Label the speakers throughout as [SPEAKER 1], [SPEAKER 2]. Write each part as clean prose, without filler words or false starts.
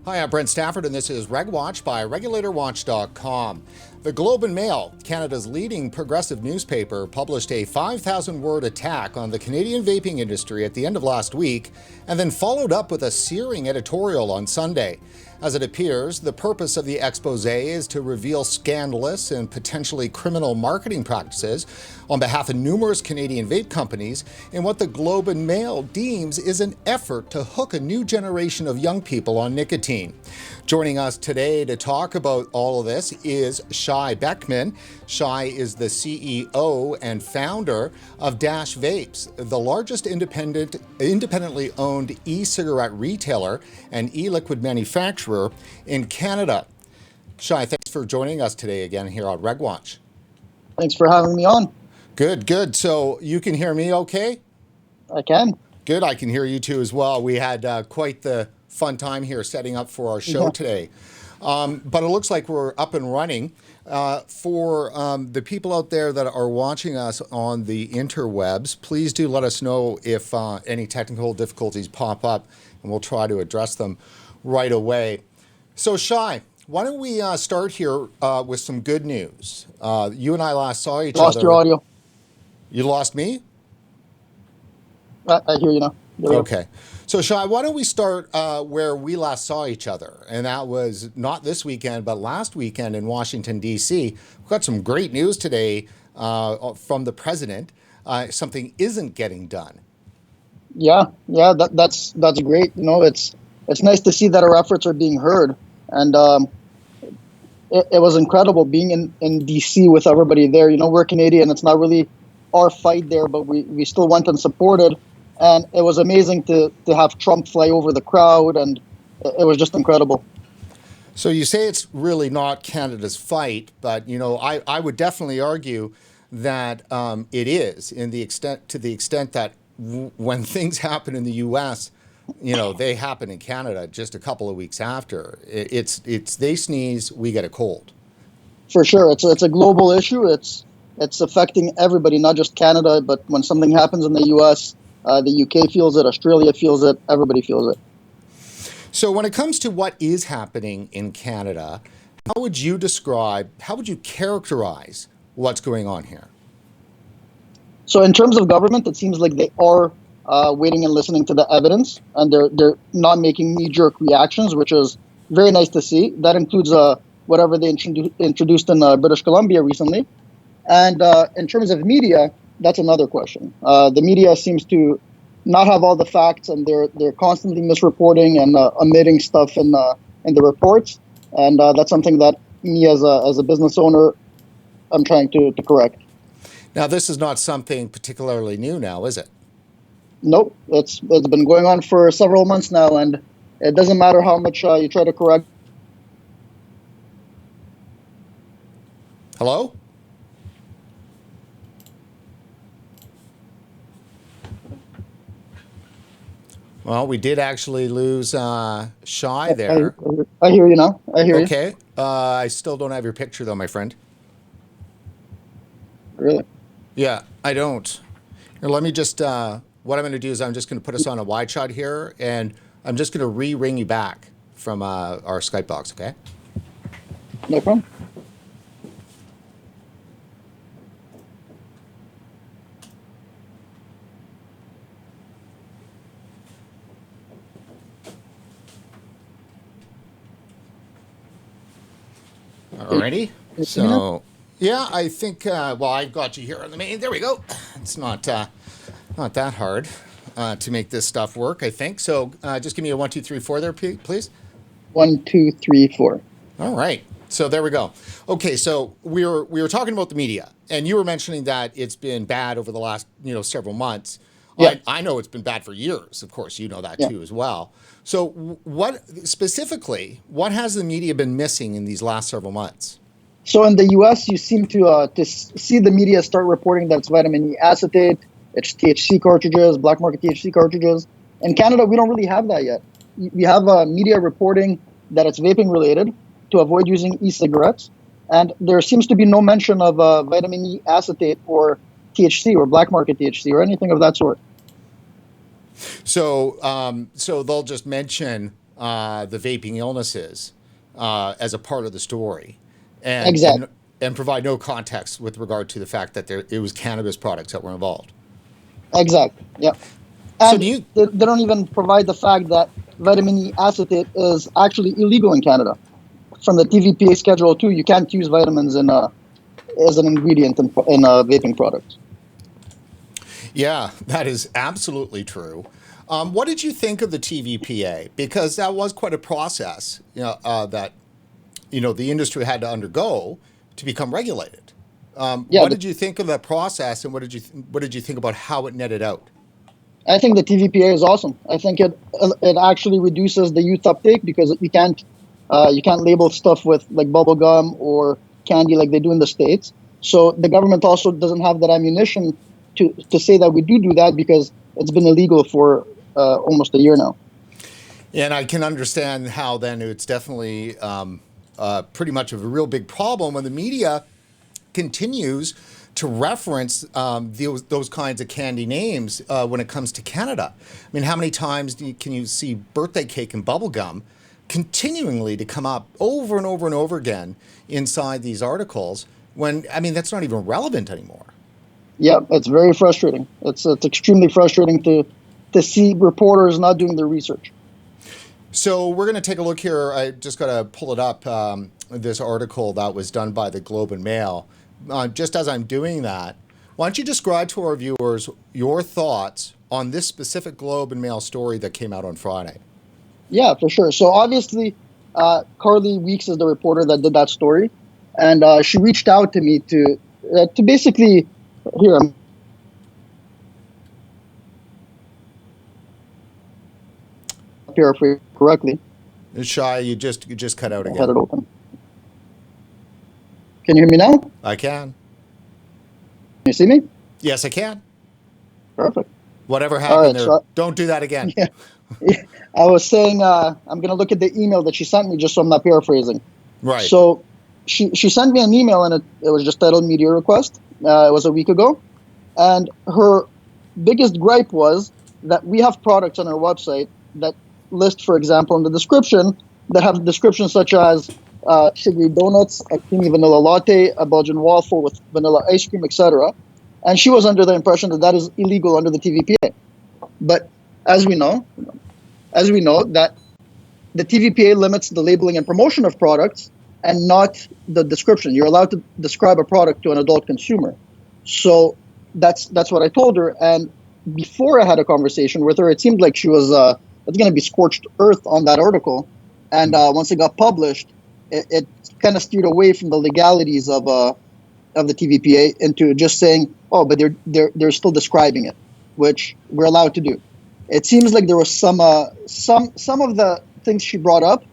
[SPEAKER 1] Hi, I'm Brent Stafford, and this is RegWatch by RegulatorWatch.com. The Globe and Mail, Canada's leading progressive newspaper, published a 5,000-word attack on the Canadian vaping industry at the end of last week, and then followed up with a searing editorial on Sunday. As it appears, the purpose of the exposé is to reveal scandalous and potentially criminal marketing practices on behalf of numerous Canadian vape companies in what the Globe and Mail deems is an effort to hook a new generation of young people on nicotine. Joining us today to talk about all of this is Shai Bekman. Shai is the CEO and founder of DashVapes, the largest independently owned e-cigarette retailer and e-liquid manufacturer in Canada. Shai, thanks for joining us today again here on RegWatch.
[SPEAKER 2] Thanks for having me on.
[SPEAKER 1] Good. So you can hear me okay?
[SPEAKER 2] I can.
[SPEAKER 1] Good, I can hear you too as well. We had quite the fun time here setting up for our show today. But it looks like we're up and running. For the people out there that are watching us on the interwebs, please do let us know if any technical difficulties pop up, and we'll try to address them right away. So Shai, why don't we start here with some good news? You and I last saw each other.
[SPEAKER 2] Lost your audio.
[SPEAKER 1] You lost me?
[SPEAKER 2] I hear you now.
[SPEAKER 1] Okay. So Shai, why don't we start where we last saw each other? And that was not this weekend, but last weekend in Washington, D.C. We've got some great news today from the president. Something isn't getting done.
[SPEAKER 2] Yeah, that's great. You know, it's nice to see that our efforts are being heard. And it was incredible being in D.C. with everybody there. You know, we're Canadian. It's not really our fight there, but we still went and supported. And it was amazing to have Trump fly over the crowd, and it was just incredible.
[SPEAKER 1] So you say it's really not Canada's fight, but you know, I would definitely argue that it is, to the extent that when things happen in the U.S., you know, they happen in Canada just a couple of weeks after. It's they sneeze, we get a cold.
[SPEAKER 2] For sure, it's a global issue. It's affecting everybody, not just Canada. But when something happens in the U.S., the UK feels it, Australia feels it, everybody feels it.
[SPEAKER 1] So when it comes to what is happening in Canada, how would you characterize what's going on here?
[SPEAKER 2] So in terms of government, it seems like they are waiting and listening to the evidence, and they're not making knee-jerk reactions, which is very nice to see. That includes whatever they introduced in British Columbia recently. And in terms of media, that's another question. The media seems to not have all the facts, and they're constantly misreporting and omitting stuff in the reports. And that's something that me as a business owner, I'm trying to correct.
[SPEAKER 1] Now, this is not something particularly new now, is it?
[SPEAKER 2] Nope. It's been going on for several months now, and it doesn't matter how much you try to correct.
[SPEAKER 1] Hello? Well, we did actually lose Shai there.
[SPEAKER 2] I hear you now. I hear you.
[SPEAKER 1] Okay. I still don't have your picture, though, my friend.
[SPEAKER 2] Really?
[SPEAKER 1] Yeah, I don't. Here, let me just, what I'm going to do is I'm just going to put us on a wide shot here, and I'm just going to re-ring you back from our Skype box, okay?
[SPEAKER 2] No problem.
[SPEAKER 1] Alrighty. So, yeah, I think, well, I got you here on the main. There we go. It's not that hard to make this stuff work, I think. So just give me a 1, 2, 3, 4 there, please.
[SPEAKER 2] 1, 2, 3, 4.
[SPEAKER 1] All right. So there we go. Okay, so we were talking about the media, and you were mentioning that it's been bad over the last, several months. Yeah. I know it's been bad for years. Of course, you know that too as well. So what has the media been missing in these last several months?
[SPEAKER 2] So in the U.S., you seem to see the media start reporting that it's vitamin E acetate, it's THC cartridges, black market THC cartridges. In Canada, we don't really have that yet. We have media reporting that it's vaping related to avoid using e-cigarettes. And there seems to be no mention of vitamin E acetate or THC or black market THC or anything of that sort.
[SPEAKER 1] So they'll just mention the vaping illnesses as a part of the story, and,
[SPEAKER 2] Exactly.
[SPEAKER 1] and provide no context with regard to the fact that it was cannabis products that were involved.
[SPEAKER 2] Exactly. Yeah.
[SPEAKER 1] So
[SPEAKER 2] And
[SPEAKER 1] do you?
[SPEAKER 2] they don't even provide the fact that vitamin E acetate is actually illegal in Canada. From the TVPA Schedule 2, you can't use vitamins as an ingredient in vaping products.
[SPEAKER 1] Yeah, that is absolutely true. What did you think of the TVPA? Because that was quite a process, that the industry had to undergo to become regulated.
[SPEAKER 2] Yeah,
[SPEAKER 1] What did you think of that process, and what did you think about how it netted out?
[SPEAKER 2] I think the TVPA is awesome. I think it actually reduces the youth uptake because you can't label stuff with like bubble gum or candy like they do in the States. So the government also doesn't have that ammunition to say that we do that because it's been illegal for almost a year now.
[SPEAKER 1] And I can understand how then it's definitely pretty much of a real big problem when the media continues to reference those kinds of candy names when it comes to Canada. I mean, how many times can you see birthday cake and bubble gum continuingly to come up over and over and over again inside these articles when, I mean, that's not even relevant anymore.
[SPEAKER 2] Yeah, it's very frustrating. It's extremely frustrating to see reporters not doing their research.
[SPEAKER 1] So we're going to take a look here. I just got to pull it up, this article that was done by the Globe and Mail. Just as I'm doing that, why don't you describe to our viewers your thoughts on this specific Globe and Mail story that came out on Friday?
[SPEAKER 2] Yeah, for sure. So obviously, Carly Weeks is the reporter that did that story, and she reached out to me to basically here. I'm paraphrase correctly.
[SPEAKER 1] Shai, you just cut out
[SPEAKER 2] I
[SPEAKER 1] again.
[SPEAKER 2] had it open. Can you hear me now?
[SPEAKER 1] I can.
[SPEAKER 2] Can you see me?
[SPEAKER 1] Yes, I can.
[SPEAKER 2] Perfect.
[SPEAKER 1] Whatever happened
[SPEAKER 2] All right,
[SPEAKER 1] there,
[SPEAKER 2] so
[SPEAKER 1] don't do that again.
[SPEAKER 2] yeah, I was saying I'm going to look at the email that she sent me just so I'm not paraphrasing.
[SPEAKER 1] Right.
[SPEAKER 2] So she sent me an email and it was just titled media request. It was a week ago. And her biggest gripe was that we have products on our website that list, for example, in the description, that have descriptions such as sugary donuts, a creamy vanilla latte, a Belgian waffle with vanilla ice cream, etc. And she was under the impression that is illegal under the TVPA. But as we know that the TVPA limits the labeling and promotion of products and not the description. You're allowed to describe a product to an adult consumer. So that's what I told her. And before I had a conversation with her, it seemed like she was it's going to be scorched earth on that article. And once it got published, it kind of steered away from the legalities of the TVPA into just saying, oh, but they're still describing it, which we're allowed to do. It seems like there was some of the things she brought up.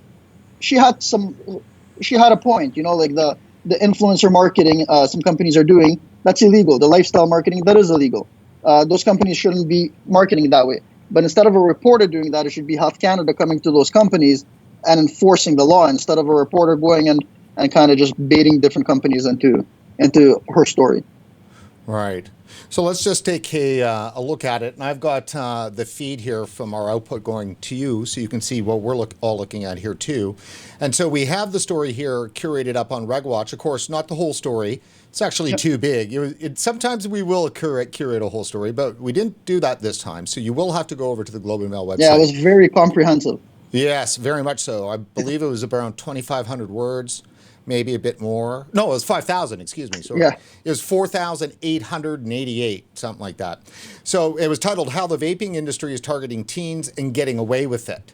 [SPEAKER 2] She had a point, like the influencer marketing some companies are doing. That's illegal. The lifestyle marketing, that is illegal. Those companies shouldn't be marketing that way. But instead of a reporter doing that, it should be Health Canada coming to those companies and enforcing the law instead of a reporter going and kind of just baiting different companies into her story.
[SPEAKER 1] Right. So let's just take a look at it. And I've got the feed here from our output going to you so you can see what we're all looking at here too. And so we have the story here curated up on RegWatch. Of course, not the whole story. It's actually too big. Sometimes we will curate a whole story, but we didn't do that this time. So you will have to go over to the Globe and Mail website.
[SPEAKER 2] Yeah, it was very comprehensive.
[SPEAKER 1] Yes, very much so. I believe it was around 2,500 words. Maybe a bit more. No, it was 5,000, excuse me. So
[SPEAKER 2] yeah.
[SPEAKER 1] It was 4,888, something like that. So it was titled How the Vaping Industry is Targeting Teens and Getting Away with It.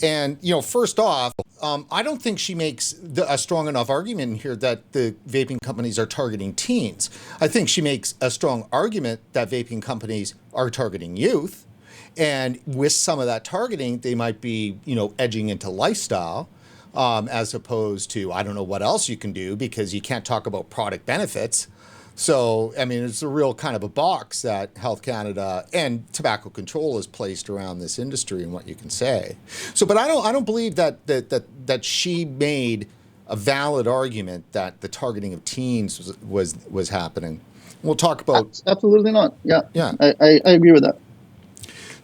[SPEAKER 1] And, first off, I don't think she makes a strong enough argument here that the vaping companies are targeting teens. I think she makes a strong argument that vaping companies are targeting youth. And with some of that targeting, they might be, edging into lifestyle. As opposed to, I don't know what else you can do because you can't talk about product benefits. So, I mean, it's a real kind of a box that Health Canada and tobacco control has placed around this industry and what you can say. So, but I don't believe that she made a valid argument that the targeting of teens was happening. We'll talk about.
[SPEAKER 2] Absolutely not. Yeah.
[SPEAKER 1] Yeah.
[SPEAKER 2] I agree with that.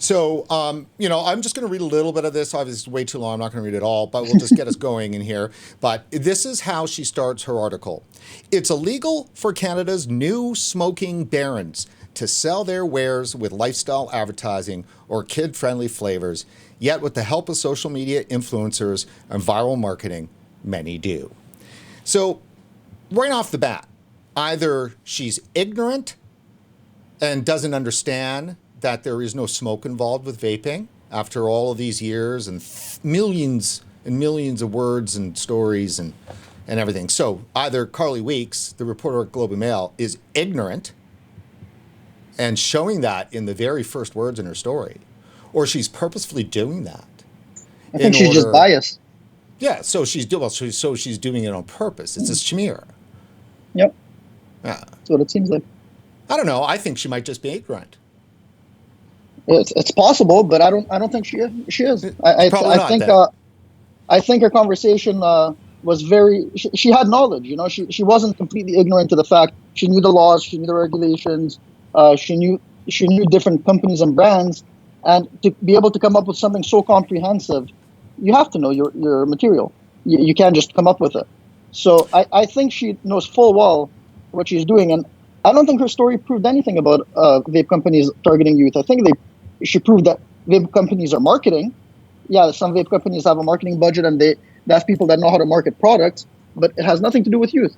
[SPEAKER 1] So, I'm just going to read a little bit of this. Obviously, it's way too long. I'm not going to read it all, but we'll just get us going in here. But this is how she starts her article. It's illegal for Canada's new smoking barons to sell their wares with lifestyle advertising or kid-friendly flavors, yet with the help of social media influencers and viral marketing, many do. So, right off the bat, either she's ignorant and doesn't understand that there is no smoke involved with vaping after all of these years and millions and millions of words and stories and everything. So either Carly Weeks, the reporter at Globe and Mail, is ignorant and showing that in the very first words in her story, or she's purposefully doing that.
[SPEAKER 2] I think she's just biased.
[SPEAKER 1] Yeah, so she's doing it on purpose. It's a smear.
[SPEAKER 2] Yep.
[SPEAKER 1] Yeah.
[SPEAKER 2] That's what it seems like.
[SPEAKER 1] I don't know. I think she might just be ignorant.
[SPEAKER 2] It's possible, but I don't think she is. I think her conversation was very. She had knowledge. She wasn't completely ignorant to the fact. She knew the laws. She knew the regulations. She knew different companies and brands, and to be able to come up with something so comprehensive, you have to know your material. You can't just come up with it. So I think she knows full well what she's doing, and I don't think her story proved anything about vape companies targeting youth. I think she proved that vape companies are marketing. Yeah, some vape companies have a marketing budget and they have people that know how to market products, but it has nothing to do with youth.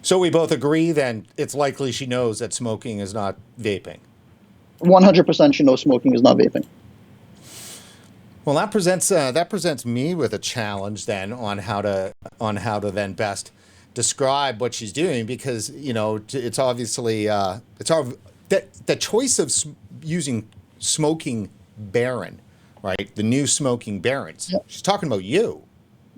[SPEAKER 1] So we both agree then it's likely she knows that smoking is not vaping.
[SPEAKER 2] 100% she knows smoking is not vaping.
[SPEAKER 1] Well, that presents me with a challenge then on how to then best describe what she's doing, because it's obviously the choice of using smoking baron, right? The new smoking barons. Yep. She's talking about you,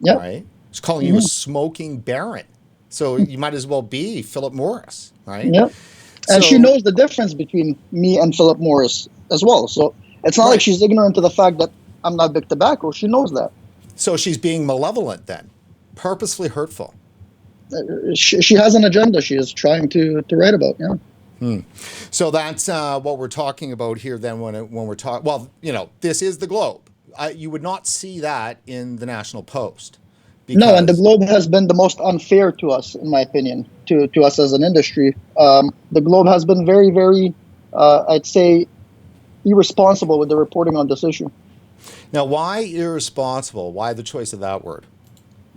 [SPEAKER 1] yep. Right? She's calling you a smoking baron, so you might as well be Philip Morris, right?
[SPEAKER 2] Yep. And she knows the difference between me and Philip Morris as well. So it's not like she's ignorant to the fact that I'm not big tobacco. She knows that. So
[SPEAKER 1] she's being malevolent then, purposefully hurtful.
[SPEAKER 2] She has an agenda she is trying to write about, yeah.
[SPEAKER 1] So that's what we're talking about here then when we're talking. Well, this is the Globe. You would not see that in the National Post.
[SPEAKER 2] No, and the Globe has been the most unfair to us, in my opinion, to us as an industry. The Globe has been very, very, I'd say, irresponsible with the reporting on this issue.
[SPEAKER 1] Now, why irresponsible? Why the choice of that word?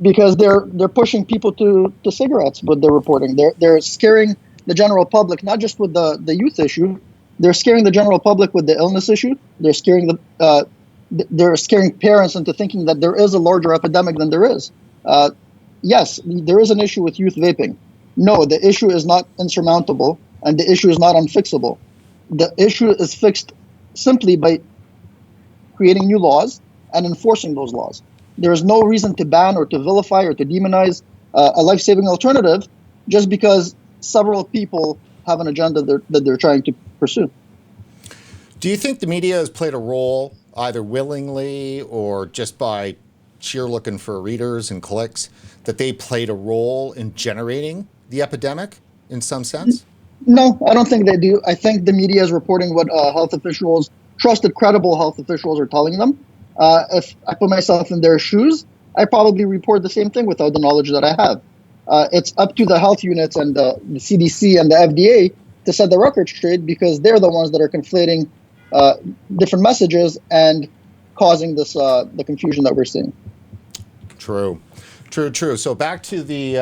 [SPEAKER 2] Because they're pushing people to cigarettes with their reporting. They're scaring the general public, not just with the youth issue. They're scaring the general public with the illness issue. They're scaring parents into thinking that there is a larger epidemic than there is. Yes, there is an issue with youth vaping. No, the issue is not insurmountable, and the issue is not unfixable. The issue is fixed simply by creating new laws and enforcing those laws. There is no reason to ban or to vilify or to demonize a life-saving alternative just because several people have an agenda that they're trying to pursue.
[SPEAKER 1] Do you think the media has played a role, either willingly or just by sheer looking for readers and clicks, that they played a role in generating the epidemic in some sense?
[SPEAKER 2] No, I don't think they do. I think the media is reporting what health officials, trusted, credible health officials are telling them. If I put myself in their shoes, I probably report the same thing without the knowledge that I have. It's up to the health units and the CDC and the FDA to set the record straight, because they're the ones that are conflating different messages and causing this the confusion that we're seeing.
[SPEAKER 1] True. So back to the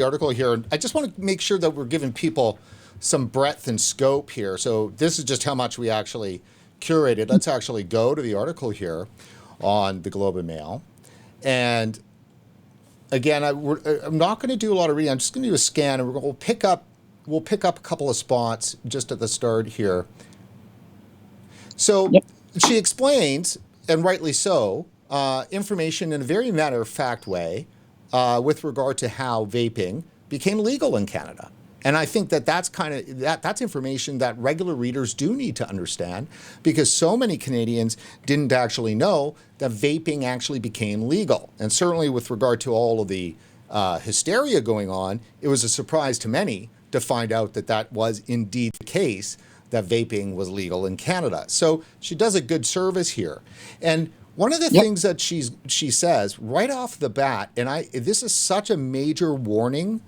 [SPEAKER 1] article here. I just want to make sure that we're giving people some breadth and scope here. So this is just how much we actually curated. Let's actually go to the article here on the Globe and Mail. And again, I'm not going to do a lot of reading. I'm just going to do a scan, and we'll pick up a couple of spots just at the start here. So she explains, and rightly so, information in a very matter-of-fact way with regard to how vaping became legal in Canada. And I think that's information that regular readers do need to understand, because so many Canadians didn't actually know that vaping actually became legal. And certainly with regard to all of the hysteria going on, it was a surprise to many to find out that was indeed the case, that vaping was legal in Canada. So she does a good service here. And one of the things that she says right off the bat, and this is such a major warning,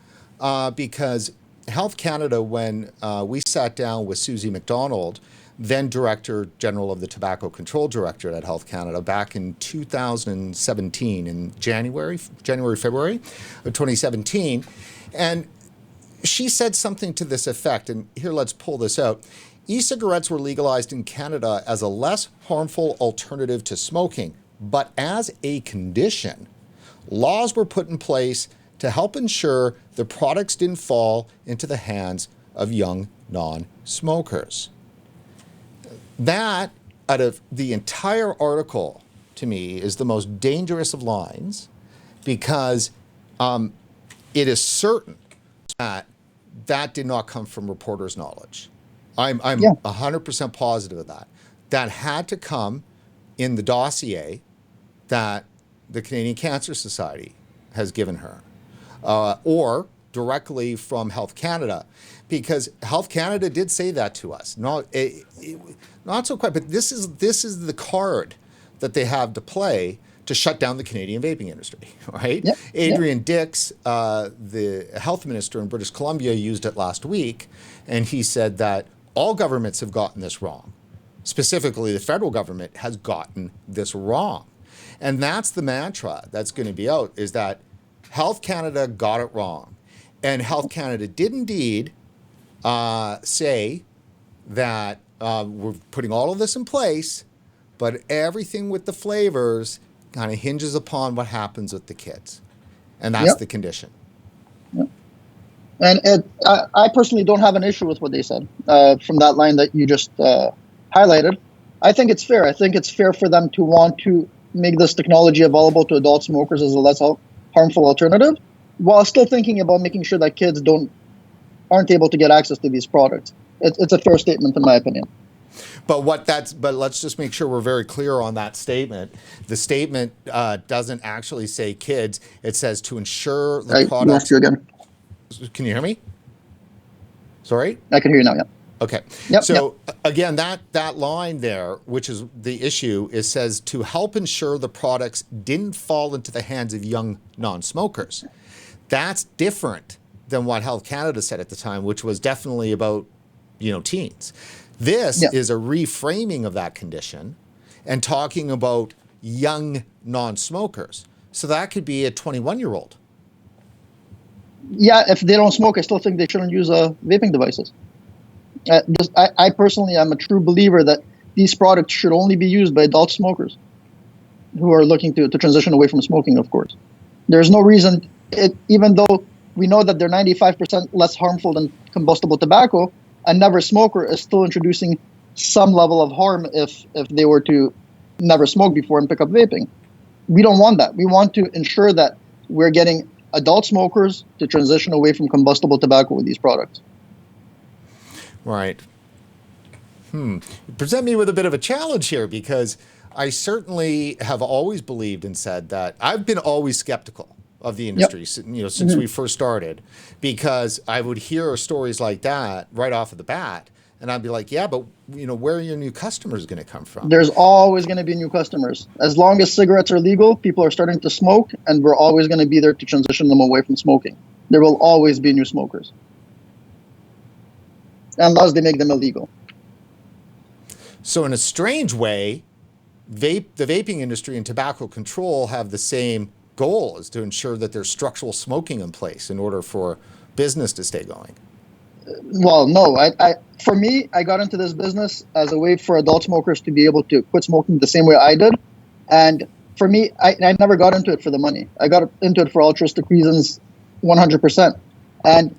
[SPEAKER 1] because Health Canada, when we sat down with Susie McDonald, then Director General of the Tobacco Control Directorate at Health Canada, back in 2017, in January, February of 2017, and she said something to this effect, and here, let's pull this out. E-cigarettes were legalized in Canada as a less harmful alternative to smoking, but as a condition, laws were put in place to help ensure the products didn't fall into the hands of young non-smokers. That, out of the entire article, to me, is the most dangerous of lines, because it is certain that that did not come from reporters' knowledge. I'm 100% positive of that. That had to come in the dossier that the Canadian Cancer Society has given her, or directly from Health Canada, because Health Canada did say that to us. Not so quite, but this is the card that they have to play to shut down the Canadian vaping industry, right?
[SPEAKER 2] Yep.
[SPEAKER 1] Adrian Dix, the health minister in British Columbia, used it last week, and he said that all governments have gotten this wrong. Specifically, the federal government has gotten this wrong. And that's the mantra that's going to be out, is that Health Canada got it wrong. And Health Canada did indeed say that we're putting all of this in place, but everything with the flavors kind of hinges upon what happens with the kids. And that's the condition.
[SPEAKER 2] Yep. And I personally don't have an issue with what they said from that line that you just highlighted. I think it's fair. I think it's fair for them to want to make this technology available to adult smokers as a less harmful alternative, while still thinking about making sure that kids aren't able to get access to these products. It's a fair statement, in my opinion.
[SPEAKER 1] But let's just make sure we're very clear on that statement. The statement doesn't actually say kids. It says to ensure the products.
[SPEAKER 2] I lost you again.
[SPEAKER 1] Can you hear me? Sorry?
[SPEAKER 2] I can hear you now, yeah.
[SPEAKER 1] Okay.
[SPEAKER 2] Yep,
[SPEAKER 1] so again, that line there, which is the issue, it says to help ensure the products didn't fall into the hands of young non-smokers. That's different than what Health Canada said at the time, which was definitely about, teens. This is a reframing of that condition and talking about young non-smokers. So that could be a 21-year-old.
[SPEAKER 2] Yeah, if they don't smoke, I still think they shouldn't use vaping devices. I personally am a true believer that these products should only be used by adult smokers who are looking to transition away from smoking, of course. There's no reason, even though we know that they're 95% less harmful than combustible tobacco, a never smoker is still introducing some level of harm if they were to never smoke before and pick up vaping. We don't want that. We want to ensure that we're getting adult smokers to transition away from combustible tobacco with these products.
[SPEAKER 1] Right. You present me with a bit of a challenge here, because I certainly have always believed and said that I've been always skeptical of the industry, since we first started, because I would hear stories like that right off of the bat, and I'd be like, yeah, but where are your new customers going to come from?
[SPEAKER 2] There's always going to be new customers. As long as cigarettes are legal, people are starting to smoke, and we're always going to be there to transition them away from smoking. There will always be new smokers, unless they make them illegal.
[SPEAKER 1] So in a strange way, the vaping industry and tobacco control have the same goal, is to ensure that there's structural smoking in place in order for business to stay going.
[SPEAKER 2] Well, no. For me, I got into this business as a way for adult smokers to be able to quit smoking the same way I did. And for me, I never got into it for the money. I got into it for altruistic reasons, 100%. And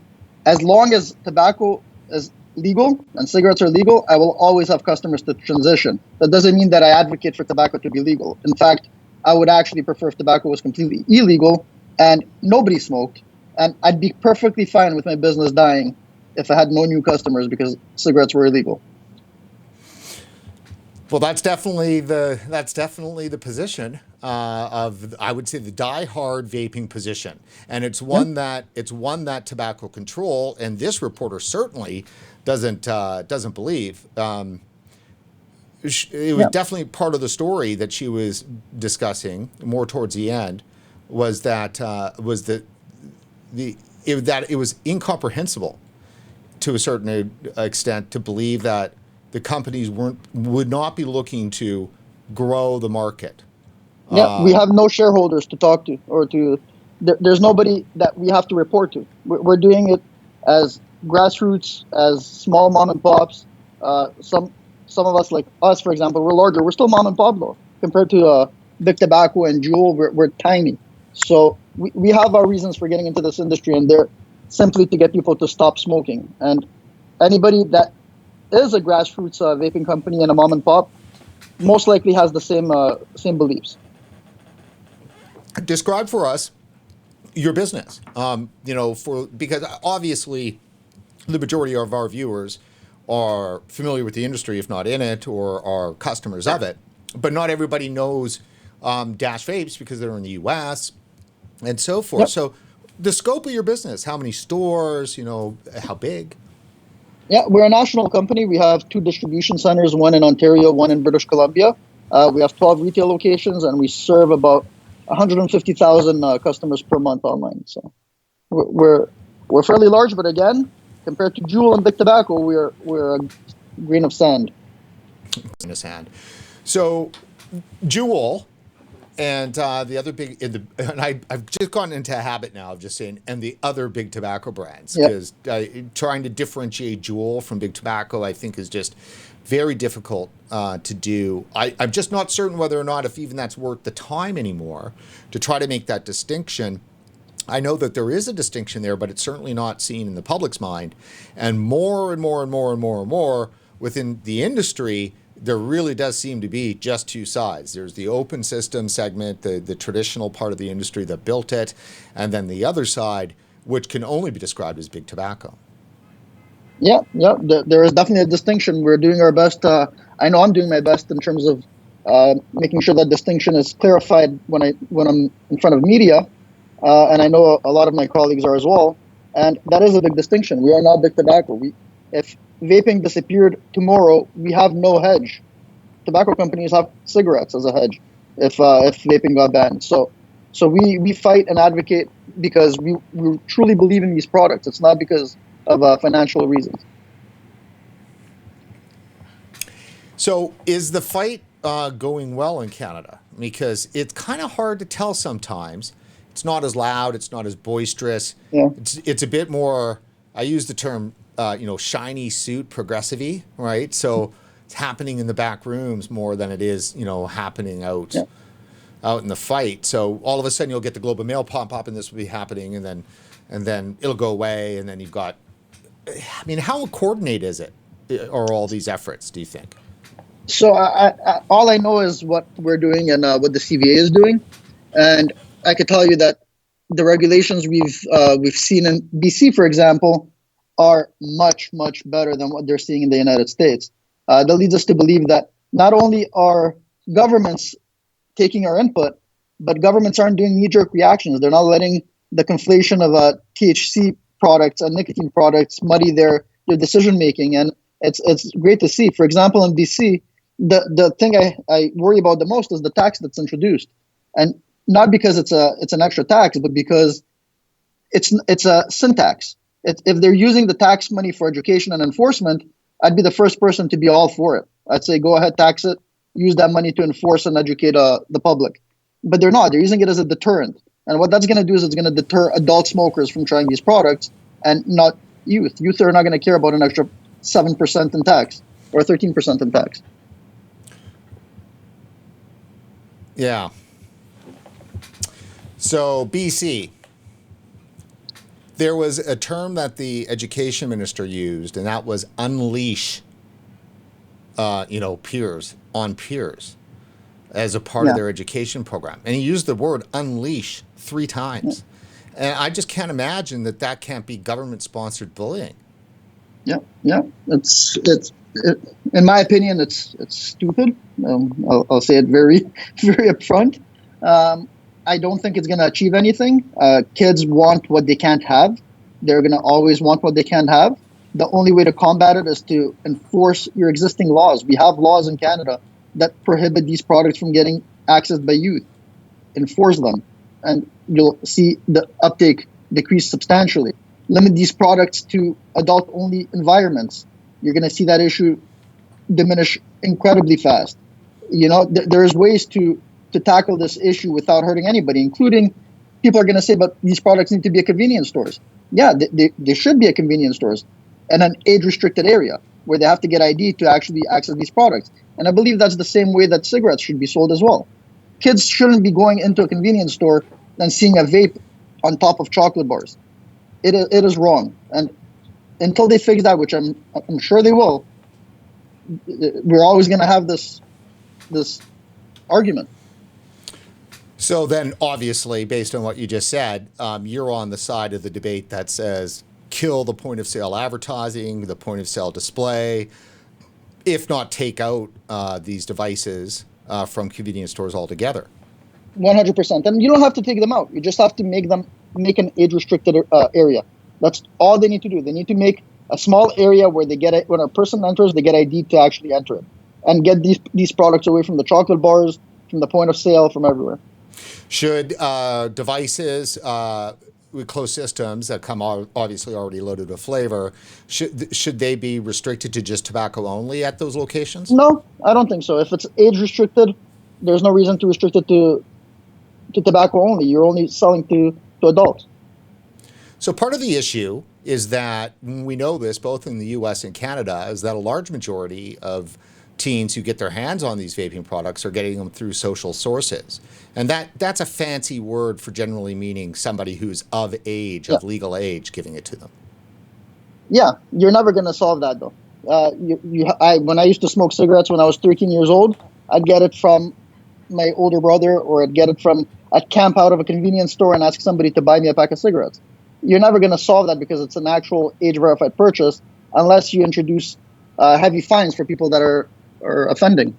[SPEAKER 2] as long as tobacco is legal and cigarettes are legal, I will always have customers to transition. That doesn't mean that I advocate for tobacco to be legal. In fact, I would actually prefer if tobacco was completely illegal and nobody smoked. And I'd be perfectly fine with my business dying if I had no new customers because cigarettes were illegal.
[SPEAKER 1] Well, that's definitely the position of, I would say, the die-hard vaping position, and it's one that tobacco control, and this reporter certainly doesn't believe. It was definitely part of the story that she was discussing more towards the end, was that it was incomprehensible to a certain extent to believe that the companies would not be looking to grow the market.
[SPEAKER 2] Yeah, we have no shareholders to talk to, or there's nobody that we have to report to. We're doing it as grassroots, as small mom and pops. Some of us, like us, for example, we're larger. We're still mom and pop though, compared to Big Tobacco and Juul. We're tiny. So we have our reasons for getting into this industry, and they're simply to get people to stop smoking. And anybody that is a grassroots vaping company and a mom and pop most likely has the same beliefs.
[SPEAKER 1] Describe for us your business. Because obviously the majority of our viewers are familiar with the industry, if not in it, or are customers of it. But not everybody knows DashVapes because they're in the U.S. and so forth.
[SPEAKER 2] Yep.
[SPEAKER 1] So the scope of your business, how many stores, how big?
[SPEAKER 2] Yeah, we're a national company. We have 2 distribution centers, one in Ontario, one in British Columbia. We have 12 retail locations, and we serve about 150,000 customers per month online. So we're fairly large, but again, compared to Juul and Big Tobacco, we're a grain of sand.
[SPEAKER 1] In his hand. So Juul and the other big, and I've just gotten into a habit now of just saying, and the other big tobacco brands, because trying to differentiate Juul from Big Tobacco, I think, is just very difficult to do. I'm just not certain whether or not if even that's worth the time anymore to try to make that distinction. I know that there is a distinction there, but it's certainly not seen in the public's mind. And more and more and more and more and more within the industry, there really does seem to be just 2 sides. There's the open system segment, the traditional part of the industry that built it, and then the other side, which can only be described as Big Tobacco.
[SPEAKER 2] Yeah. There is definitely a distinction. We're doing our best. I know I'm doing my best in terms of making sure that distinction is clarified when I'm in front of media, and I know a lot of my colleagues are as well. And that is a big distinction. We are not Big Tobacco. If vaping disappeared tomorrow, we have no hedge. Tobacco companies have cigarettes as a hedge if vaping got banned. So we fight and advocate because we truly believe in these products. It's not because of financial reasons.
[SPEAKER 1] So is the fight going well in Canada? Because it's kind of hard to tell sometimes. It's not as loud. It's not as boisterous.
[SPEAKER 2] Yeah.
[SPEAKER 1] It's a bit more, I use the term, shiny suit progressive-y, right? So it's happening in the back rooms more than it is, happening out in the fight. So all of a sudden you'll get the Globe and Mail pop up and this will be happening, and then it'll go away, and then you've got, how coordinated is it, are all these efforts, do you think?
[SPEAKER 2] So all I know is what we're doing and what the CVA is doing, and I could tell you that the regulations we've seen in BC, for example, are much, much better than what they're seeing in the United States. That leads us to believe that not only are governments taking our input, but governments aren't doing knee-jerk reactions. They're not letting the conflation of THC products and nicotine products muddy their decision-making. And it's great to see. For example, in BC, the thing I worry about the most is the tax that's introduced. And not because it's an extra tax, but because it's a sin tax. If they're using the tax money for education and enforcement, I'd be the first person to be all for it. I'd say go ahead, tax it, use that money to enforce and educate the public. But they're not. They're using it as a deterrent. And what that's going to do is it's going to deter adult smokers from trying these products and not youth. Youth are not going to care about an extra 7% in tax or 13% in tax.
[SPEAKER 1] Yeah. So BC, there was a term that the education minister used, and that was unleash, peers on peers as a part of their education program. And he used the word unleash 3 times. Yeah. And I just can't imagine that can't be government-sponsored bullying.
[SPEAKER 2] Yeah. It's In my opinion, it's stupid. I'll say it very very upfront. I don't think it's going to achieve anything. Kids want what they can't have. They're going to always want what they can't have. The only way to combat it is to enforce your existing laws. We have laws in Canada that prohibit these products from getting accessed by youth. Enforce them, and you'll see the uptake decrease substantially. Limit these products to adult-only environments. You're going to see that issue diminish incredibly fast. There's ways to tackle this issue without hurting anybody, including people are going to say, but these products need to be at convenience stores. Yeah, they should be at convenience stores in an age-restricted area where they have to get ID to actually access these products. And I believe that's the same way that cigarettes should be sold as well. Kids shouldn't be going into a convenience store and seeing a vape on top of chocolate bars. It is wrong. And until they fix that, which I'm sure they will, we're always going to have this argument.
[SPEAKER 1] So then, obviously, based on what you just said, you're on the side of the debate that says kill the point-of-sale advertising, the point-of-sale display, if not take out these devices from convenience stores altogether.
[SPEAKER 2] 100%. And you don't have to take them out. You just have to make an age-restricted area. That's all they need to do. They need to make a small area where when a person enters, they get ID to actually enter it, and get these products away from the chocolate bars, from the point of sale, from everywhere.
[SPEAKER 1] Should devices with closed systems that come obviously already loaded with flavor, should they be restricted to just tobacco only at those locations?
[SPEAKER 2] No, I don't think so. If it's age restricted, there's no reason to restrict it to tobacco only. You're only selling to adults.
[SPEAKER 1] So part of the issue is that we know this both in the US and Canada, is that a large majority of teens who get their hands on these vaping products are getting them through social sources. And that's a fancy word for generally meaning somebody who's of age, of legal age, giving it to them.
[SPEAKER 2] Yeah, you're never going to solve that, though. When I used to smoke cigarettes when I was 13 years old, I'd get it from my older brother, or I'd camp out of a convenience store and ask somebody to buy me a pack of cigarettes. You're never going to solve that because it's an actual age-verified purchase unless you introduce heavy fines for people that are offending.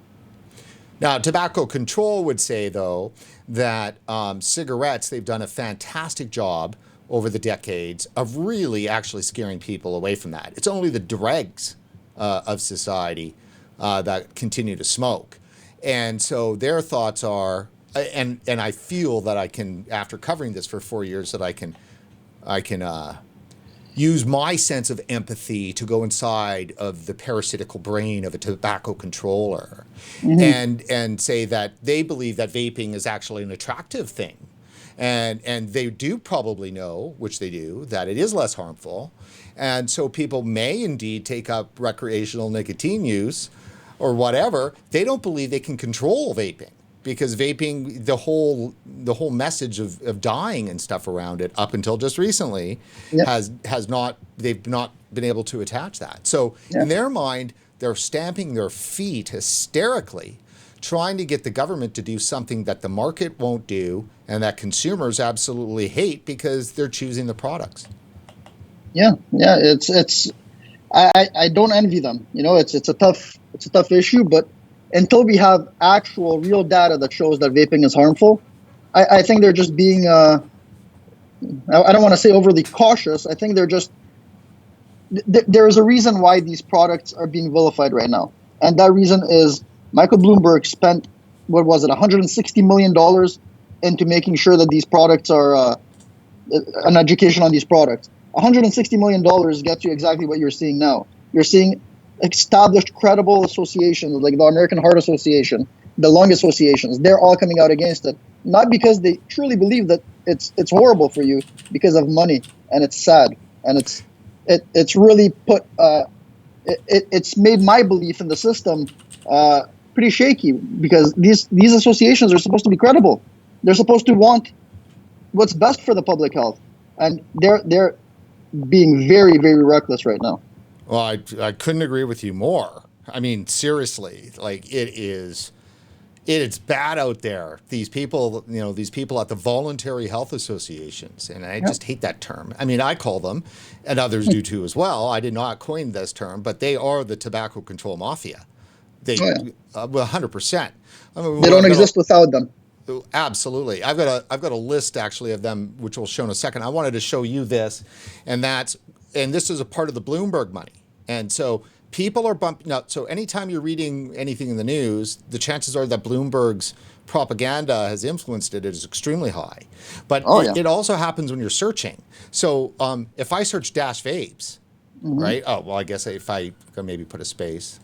[SPEAKER 1] Now, tobacco control would say, though, that cigarettes, they've done a fantastic job over the decades of really actually scaring people away from that. It's only the dregs of society that continue to smoke. And so their thoughts are, and I feel that I can, after covering this for 4 years, that I can use my sense of empathy to go inside of the parasitical brain of a tobacco controller, and say that they believe that vaping is actually an attractive thing. And they do probably know, which they do, that it is less harmful. And so people may indeed take up recreational nicotine use or whatever. They don't believe they can control vaping, because vaping, the whole message of dying and stuff around it up until just recently they've not been able to attach that. So in their mind, they're stamping their feet hysterically, trying to get the government to do something that the market won't do and that consumers absolutely hate because they're choosing the products.
[SPEAKER 2] Yeah. I don't envy them. It's a tough issue, but until we have actual real data that shows that vaping is harmful, I think they're just being, I don't want to say overly cautious. I think they're just, there is a reason why these products are being vilified right now. And that reason is Michael Bloomberg spent, $160 million into making sure that these products are, an education on these products. $160 million gets you exactly what you're seeing now. You're seeing established, credible associations like the American Heart Association, the lung associations. They're all coming out against it, not because they truly believe that it's horrible for you, because of money, and it's sad, and it's really put it's made my belief in the system pretty shaky, because these associations are supposed to be credible. They're supposed to want what's best for the public health, and they're being very, very reckless right now.
[SPEAKER 1] Well, I couldn't agree with you more. I mean, seriously, like it is It's bad out there. These people, these people at the voluntary health associations, and I just hate that term. I mean, I call them, and others do too as well. I did not coin this term, but they are the tobacco control mafia. They, 100%. I mean,
[SPEAKER 2] They don't exist without them.
[SPEAKER 1] Absolutely. I've got a list actually of them, which we'll show in a second. I wanted to show you this, and this is a part of the Bloomberg money. And so people are bumping up. So anytime you're reading anything in the news, the chances are that Bloomberg's propaganda has influenced it is extremely high. But it also happens when you're searching. So if I search DashVapes, right? Oh, well, I guess if I could maybe put a space.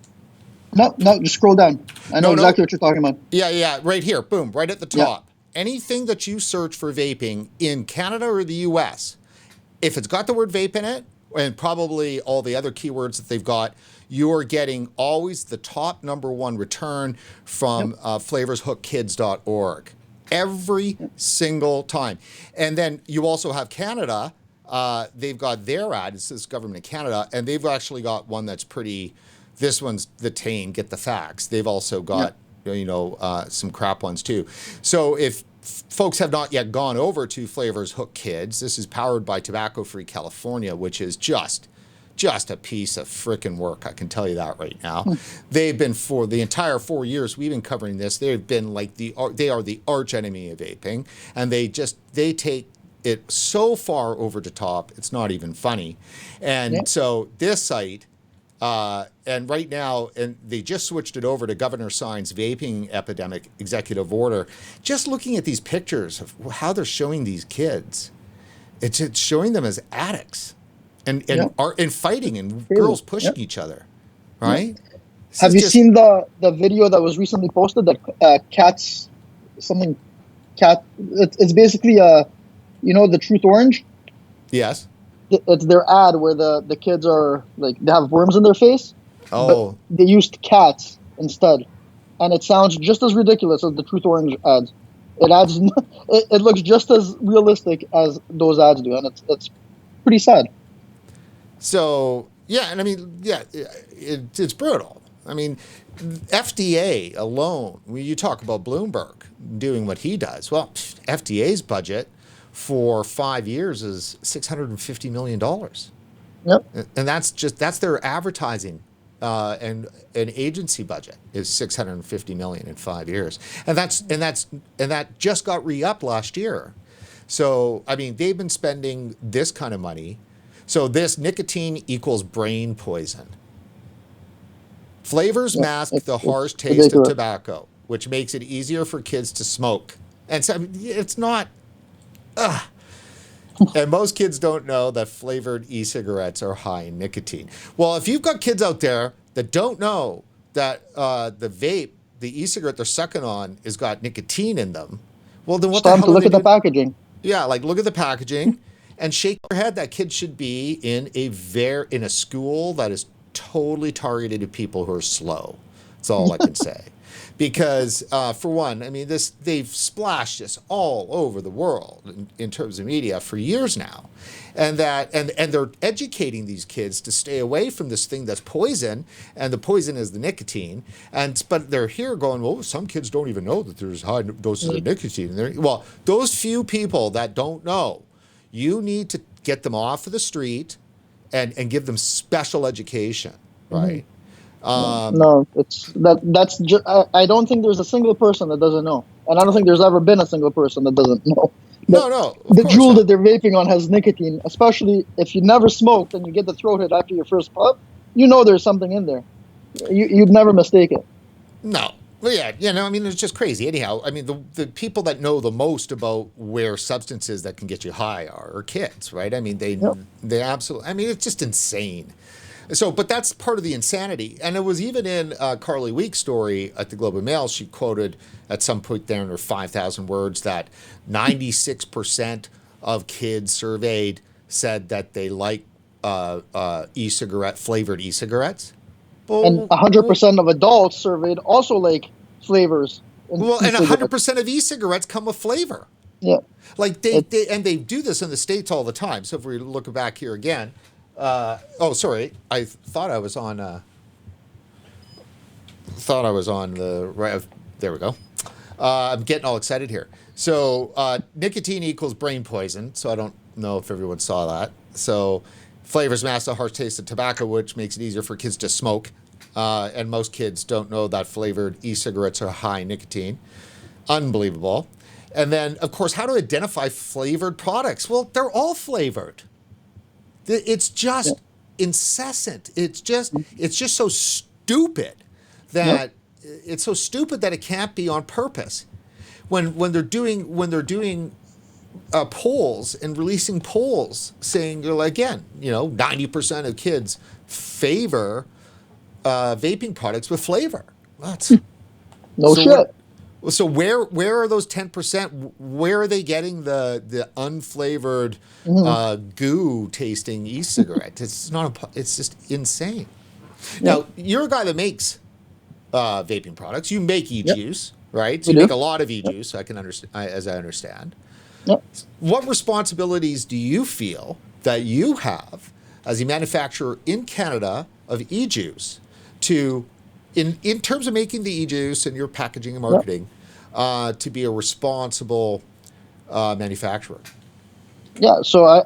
[SPEAKER 2] No, just scroll down. I know exactly what you're talking about.
[SPEAKER 1] Yeah, right here. Boom, right at the top. Anything that you search for vaping in Canada or the US, if it's got the word vape in it, and probably all the other keywords that they've got, you're getting always the top #1 return from flavorshookkids.org every single time. And then you also have Canada. They've got their ad. It says government of Canada, and they've actually got one that's pretty. This one's the tame. Get the facts. They've also got some crap ones too. So if folks have not yet gone over to Flavors Hook Kids, this is powered by Tobacco Free California, which is just a piece of frickin' work. I can tell you that right now. They've been, for the entire 4 years we've been covering this, they've been like they are the arch enemy of vaping, and they take it so far over the top, it's not even funny. And so this site, and right now, and they just switched it over to Governor Sign's vaping epidemic executive order. Just looking at these pictures of how they're showing these kids, it's showing them as addicts and fighting and girls pushing each other, right?
[SPEAKER 2] Have you seen the video that was recently posted that cats something cat? It's basically the Truth Orange.
[SPEAKER 1] Yes.
[SPEAKER 2] It's their ad where the kids are like they have worms in their face.
[SPEAKER 1] Oh.
[SPEAKER 2] But they used cats instead, and it sounds just as ridiculous as the Truth Orange ads. It looks just as realistic as those ads do, and it's pretty sad.
[SPEAKER 1] So and I mean it's brutal. I mean, FDA alone. When you talk about Bloomberg doing what he does, well, FDA's budget for 5 years is $650 million.
[SPEAKER 2] Yep.
[SPEAKER 1] And that's their advertising and an agency budget is $650 million in 5 years. And that just got re-upped last year. So, I mean, they've been spending this kind of money. So this nicotine equals brain poison. Flavors mask the harsh taste of tobacco, which makes it easier for kids to smoke. And so, I mean, it's not. And most kids don't know that flavored e-cigarettes are high in nicotine. Well, if you've got kids out there that don't know that the vape, the e-cigarette they're sucking on, has got nicotine in them, well, then what the hell?
[SPEAKER 2] Time to look at the packaging.
[SPEAKER 1] Yeah, like look at the packaging and shake your head. That kid should be in a school that is totally targeted to people who are slow. That's all I can say. Because for one, I mean, they've splashed this all over the world in terms of media for years now, and they're educating these kids to stay away from this thing that's poison, and the poison is the nicotine. But they're here going, well, some kids don't even know that there's high doses of nicotine. Well, those few people that don't know, you need to get them off of the street and give them special education, right?
[SPEAKER 2] No, that's just. I don't think there's a single person that doesn't know, and I don't think there's ever been a single person that doesn't know.
[SPEAKER 1] No.
[SPEAKER 2] The jewel that they're vaping on has nicotine, especially if you never smoked and you get the throat hit after your first puff. You know there's something in there. You'd never mistake it.
[SPEAKER 1] No. Well, yeah, I mean, it's just crazy. Anyhow, I mean, the people that know the most about where substances that can get you high are kids, right? I mean, they absolutely. I mean, it's just insane. So, but that's part of the insanity. And it was even in Carly Week's story at the Globe and Mail. She quoted at some point there in her 5,000 words that 96% of kids surveyed said that they like flavored e-cigarettes.
[SPEAKER 2] And 100% of adults surveyed also like flavors.
[SPEAKER 1] Well, and 100% of e-cigarettes come with flavor.
[SPEAKER 2] Yeah.
[SPEAKER 1] Like they do this in the States all the time. So if we look back here again. Sorry. I thought I was on the right. There we go. I'm getting all excited here. So nicotine equals brain poison. So I don't know if everyone saw that. So flavors mask the harsh taste of tobacco, which makes it easier for kids to smoke. And most kids don't know that flavored e-cigarettes are high in nicotine. Unbelievable. And then, of course, how to identify flavored products. Well, they're all flavored. It's just incessant. It's just so stupid that it's so stupid that it can't be on purpose. When they're doing polls and releasing polls saying, again, 90% of kids favor vaping products with flavor. That's
[SPEAKER 2] shit.
[SPEAKER 1] So where are those 10%? Where are they getting the unflavored goo tasting e-cigarette? It's just insane. Now you're a guy that makes vaping products. You make e-juice, right? So you make a lot of e-juice. I can understand, as I understand.
[SPEAKER 2] Yep.
[SPEAKER 1] What responsibilities do you feel that you have as a manufacturer in Canada of e-juice in terms of making the e-juice and your packaging and marketing to be a responsible manufacturer?
[SPEAKER 2] Yeah, so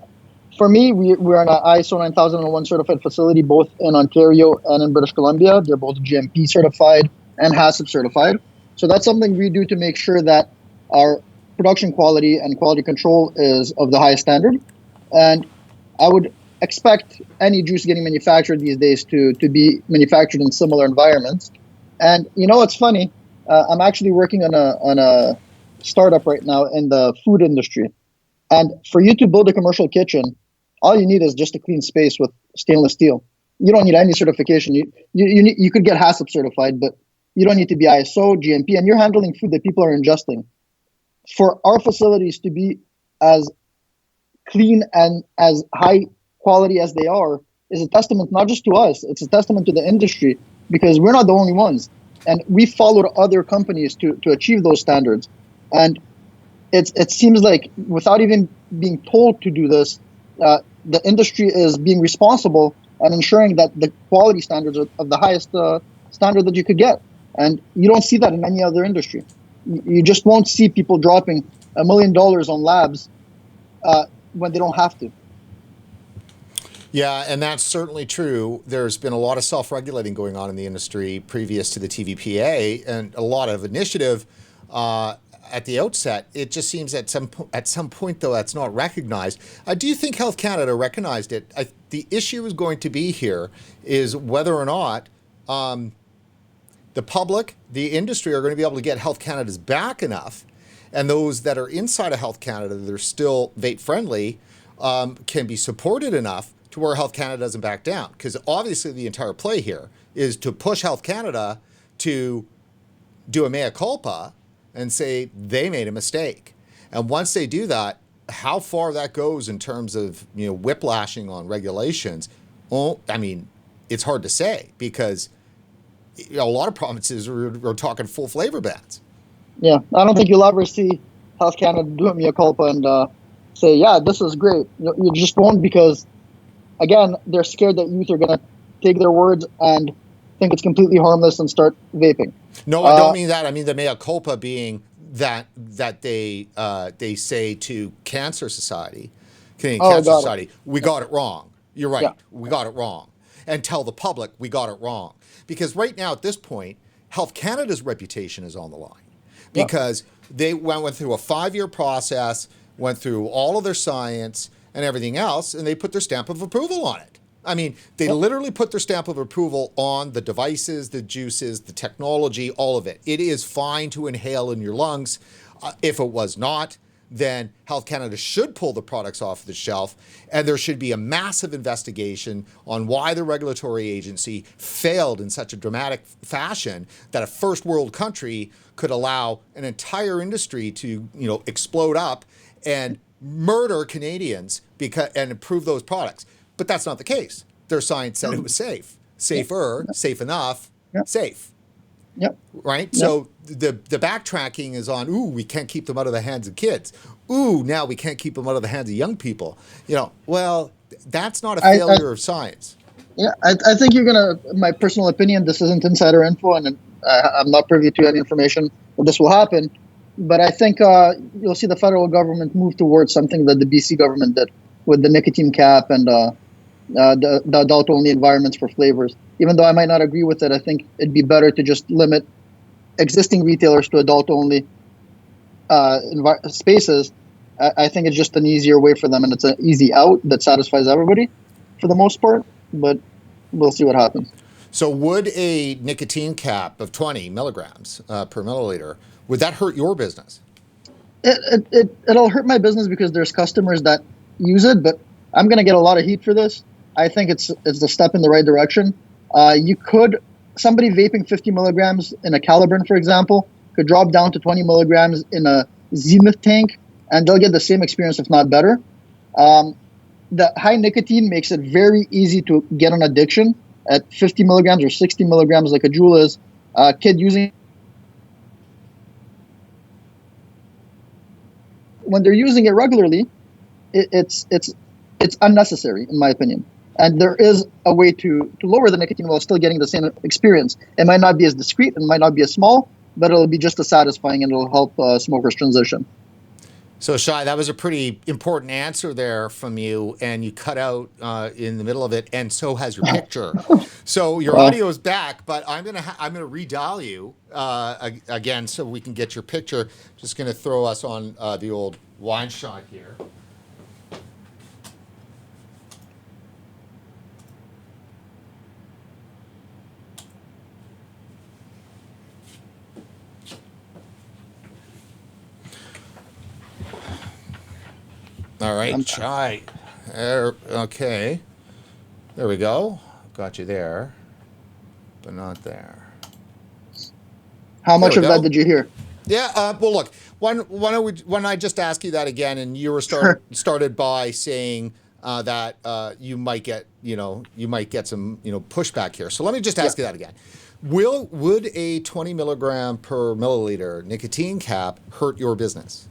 [SPEAKER 2] for me, we're an ISO 9001 certified facility, both in Ontario and in British Columbia. They're both GMP certified and HACCP certified. So that's something we do to make sure that our production quality and quality control is of the highest standard. And I would expect any juice getting manufactured these days to be manufactured in similar environments. And it's funny. I'm actually working on a startup right now in the food industry. And for you to build a commercial kitchen, all you need is just a clean space with stainless steel. You don't need any certification. You could get HACCP certified, but you don't need to be ISO, GMP, and you're handling food that people are ingesting. For our facilities to be as clean and as high quality as they are is a testament not just to us, it's a testament to the industry, because we're not the only ones. And we followed other companies to achieve those standards. And it seems like without even being told to do this, the industry is being responsible and ensuring that the quality standards are of the highest standard that you could get. And you don't see that in any other industry. You just won't see people dropping $1 million on labs when they don't have to.
[SPEAKER 1] Yeah, and that's certainly true. There's been a lot of self-regulating going on in the industry previous to the TVPA, and a lot of initiative at the outset. It just seems at some point, though, that's not recognized. Do you think Health Canada recognized it? The issue is going to be here is whether or not the public, the industry, are going to be able to get Health Canada's back enough, and those that are inside of Health Canada that are still vape-friendly can be supported enough to where Health Canada doesn't back down. Because obviously the entire play here is to push Health Canada to do a mea culpa and say they made a mistake. And once they do that, how far that goes in terms of whiplashing on regulations, it's hard to say, because a lot of provinces are talking full flavor bans.
[SPEAKER 2] Yeah, I don't think you'll ever see Health Canada do a mea culpa and say, yeah, this is great. You just won't, because again, they're scared that youth are going to take their words and think it's completely harmless and start vaping.
[SPEAKER 1] No, I don't mean that. I mean the mea culpa being that they say to Cancer Society, Canadian Cancer Society, we got it wrong. You're right. Yeah. We got it wrong. And tell the public we got it wrong. Because right now at this point, Health Canada's reputation is on the line. Because they went through a 5-year process, went through all of their science and everything else, and they put their stamp of approval on it. I mean, they literally put their stamp of approval on the devices, the juices, the technology, all of it. It is fine to inhale in your lungs. If it was not, then Health Canada should pull the products off the shelf, and there should be a massive investigation on why the regulatory agency failed in such a dramatic fashion that a first world country could allow an entire industry to, explode up and murder Canadians and improve those products. But that's not the case. Their science said it was safe, safer, safe enough, safe.
[SPEAKER 2] Yep.
[SPEAKER 1] Right? Yep. So the backtracking is on, we can't keep them out of the hands of kids. Now we can't keep them out of the hands of young people. Well, that's not a failure of science.
[SPEAKER 2] Yeah, I think you're going to, my personal opinion, this isn't insider info, and I'm not privy to any information that this will happen. But I think you'll see the federal government move towards something that the BC government did with the nicotine cap and the adult-only environments for flavors. Even though I might not agree with it, I think it'd be better to just limit existing retailers to adult-only spaces. I think it's just an easier way for them, and it's an easy out that satisfies everybody for the most part. But we'll see what happens.
[SPEAKER 1] So would a nicotine cap of 20 milligrams per milliliter, would that hurt your business?
[SPEAKER 2] It'll hurt my business because there's customers that use it, but I'm going to get a lot of heat for this. I think it's a step in the right direction. Somebody vaping 50 milligrams in a Caliburn, for example, could drop down to 20 milligrams in a Zenith tank, and they'll get the same experience, if not better. The high nicotine makes it very easy to get an addiction at 50 milligrams or 60 milligrams, like a Juul is. Kid using when they're using it regularly, it's unnecessary, in my opinion. And there is a way to lower the nicotine while still getting the same experience. It might not be as discreet, it might not be as small, but it'll be just as satisfying, and it'll help smokers transition.
[SPEAKER 1] So, Shai, that was a pretty important answer there from you, and you cut out in the middle of it, and so has your picture. So your audio is back, but I'm gonna redial you again so we can get your picture. Just gonna throw us on the old wine shot here. All right, Shai. Okay. There we go. Got you there, but not there.
[SPEAKER 2] How much of that did you hear?
[SPEAKER 1] Yeah. Well, look. Why don't I just ask you that again? And you were started by saying that you might get some pushback here. So let me just ask you that again. Would a 20 milligram per milliliter nicotine cap hurt your business?